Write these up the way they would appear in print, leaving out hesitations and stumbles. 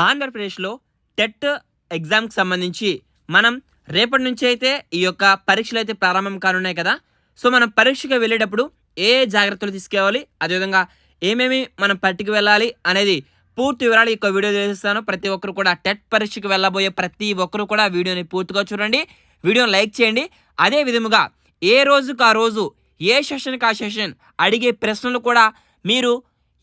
ఆంధ్రప్రదేశ్లో టెట్ ఎగ్జామ్కి సంబంధించి మనం రేపటి నుంచి అయితే ఈ యొక్క పరీక్షలు అయితే ప్రారంభం కానున్నాయి కదా. సో మనం పరీక్షకి వెళ్ళేటప్పుడు ఏ జాగ్రత్తలు తీసుకోవాలి, అదేవిధంగా ఏమేమి మనం పట్టుకు వెళ్ళాలి అనేది పూర్తి వివరాలు ఈ వీడియో చేస్తాను. ప్రతి ఒక్కరు కూడా టెట్ పరీక్షకు వెళ్ళబోయే ప్రతి ఒక్కరు కూడా వీడియోని పూర్తిగా చూడండి, వీడియోని లైక్ చేయండి. అదే విధముగా ఏ రోజుకు ఆ రోజు ఏ సెషన్కి ఆ సెషన్ అడిగే ప్రశ్నలు కూడా మీరు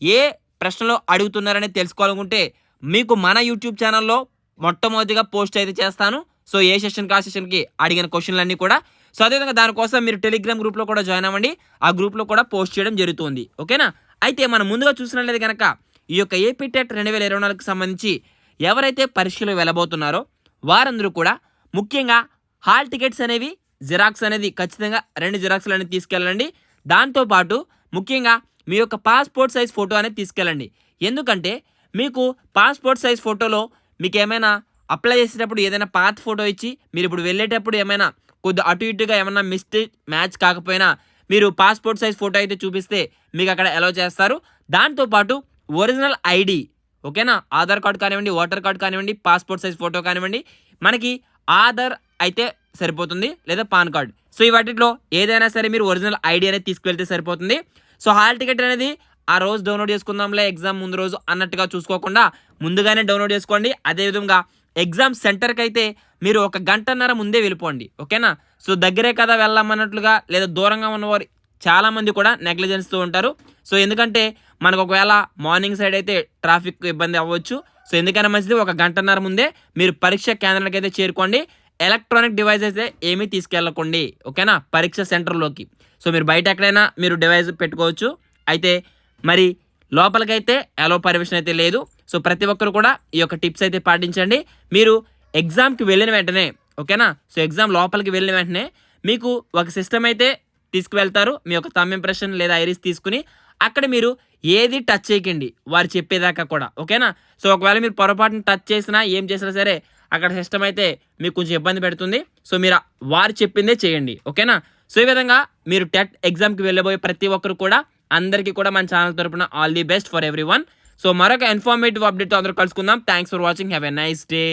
ఏ ప్రశ్నలు అడుగుతున్నారని తెలుసుకోవాలనుకుంటే మీకు మన యూట్యూబ్ ఛానల్లో మొట్టమొదటిగా పోస్ట్ అయితే చేస్తాను. సో ఏ సెషన్కి ఆ సెషన్కి అడిగిన క్వశ్చన్లన్నీ కూడా. సో అదేవిధంగా దానికోసం మీరు టెలిగ్రామ్ గ్రూప్లో కూడా జాయిన్ అవ్వండి, ఆ గ్రూప్లో కూడా పోస్ట్ చేయడం జరుగుతుంది. ఓకేనా. అయితే మనం ముందుగా చూసినట్లయితే కనుక ఈ యొక్క ఏపీ టెట్ 2024కి సంబంధించి ఎవరైతే పరీక్షలు వెళ్ళబోతున్నారో వారందరూ కూడా ముఖ్యంగా హాల్ టికెట్స్ అనేవి జిరాక్స్ అనేది ఖచ్చితంగా 2 జిరాక్స్లు అనేది తీసుకెళ్ళండి. దాంతోపాటు ముఖ్యంగా మీ యొక్క పాస్పోర్ట్ సైజ్ ఫోటో అనేది తీసుకెళ్ళండి. ఎందుకంటే మీకు పాస్పోర్ట్ సైజ్ ఫోటోలో మీకు ఏమైనా అప్లై చేసేటప్పుడు ఏదైనా పాత ఫోటో ఇచ్చి మీరు ఇప్పుడు వెళ్ళేటప్పుడు ఏమైనా కొద్ది అటు ఇటుగా ఏమైనా మిస్టేక్ మ్యాచ్ కాకపోయినా మీరు పాస్పోర్ట్ సైజ్ ఫోటో అయితే చూపిస్తే మీకు అక్కడ అలౌ చేస్తారు. దాంతోపాటు ఒరిజినల్ ఐడి, ఓకేనా, ఆధార్ కార్డు కానివ్వండి, ఓటర్ కార్డు కానివ్వండి, పాస్పోర్ట్ సైజ్ ఫోటో కానివ్వండి, మనకి ఆధార్ అయితే సరిపోతుంది, లేదా పాన్ కార్డ్. సో ఈ వాటిలో ఏదైనా సరే మీరు ఒరిజినల్ ఐడి అనేది తీసుకువెళ్తే సరిపోతుంది. సో హాల్ టికెట్ అనేది ఆ రోజు డౌన్లోడ్ చేసుకుందాంలే ఎగ్జామ్ ముందు రోజు అన్నట్టుగా చూసుకోకుండా ముందుగానే డౌన్లోడ్ చేసుకోండి. అదేవిధంగా ఎగ్జామ్ సెంటర్కి అయితే మీరు 1 గంటన్నర ముందే వెళ్ళిపోండి, ఓకేనా. సో దగ్గరే కదా వెళ్ళామన్నట్లుగా లేదా దూరంగా ఉన్నవారు చాలామంది కూడా నెగ్లిజెన్స్తో ఉంటారు. సో ఎందుకంటే మనకు ఒకవేళ మార్నింగ్ సైడ్ అయితే ట్రాఫిక్ ఇబ్బంది అవ్వచ్చు. సో ఎందుకైనా మంచిది 1 గంటన్నర ముందే మీరు పరీక్ష కేంద్రానికి అయితే చేరుకోండి. ఎలక్ట్రానిక్ డివైస్ అయితే ఏమీ తీసుకెళ్ళకండి, ఓకేనా, పరీక్ష సెంటర్లోకి. సో మీరు బయట ఎక్కడైనా మీరు డివైస్ పెట్టుకోవచ్చు, అయితే మరి లోపలికైతే అలో పర్మిషన్ అయితే లేదు. సో ప్రతి ఒక్కరు కూడా ఈ యొక్క టిప్స్ అయితే పాటించండి. మీరు ఎగ్జామ్కి వెళ్ళిన వెంటనే, ఓకేనా, సో ఎగ్జామ్ లోపలికి వెళ్ళిన వెంటనే మీకు ఒక సిస్టమ్ అయితే తీసుకువెళ్తారు. మీ యొక్క థంబ్ ఇంప్రెషన్ లేదా ఐరిస్ తీసుకుని అక్కడ మీరు ఏది టచ్ చేయకండి వారు చెప్పేదాకా కూడా, ఓకేనా. సో ఒకవేళ మీరు పొరపాటున టచ్ చేసినా ఏం చేసినా సరే అక్కడ సిస్టమ్ అయితే మీకు కొంచెం ఇబ్బంది పెడుతుంది. సో మీరు వారు చెప్పిందే చేయండి, ఓకేనా. సో ఈ విధంగా మీరు టెట్ ఎగ్జామ్కి వెళ్ళబోయే ప్రతి ఒక్కరు కూడా అందరికీ కూడా మన ఛానల్ తరపున all the best for every one. So మరొక ఇన్ఫర్మేటివ్ అప్డేట్తో అందరూ కలుసుకుందాం. Thanks for watching. Have a nice day.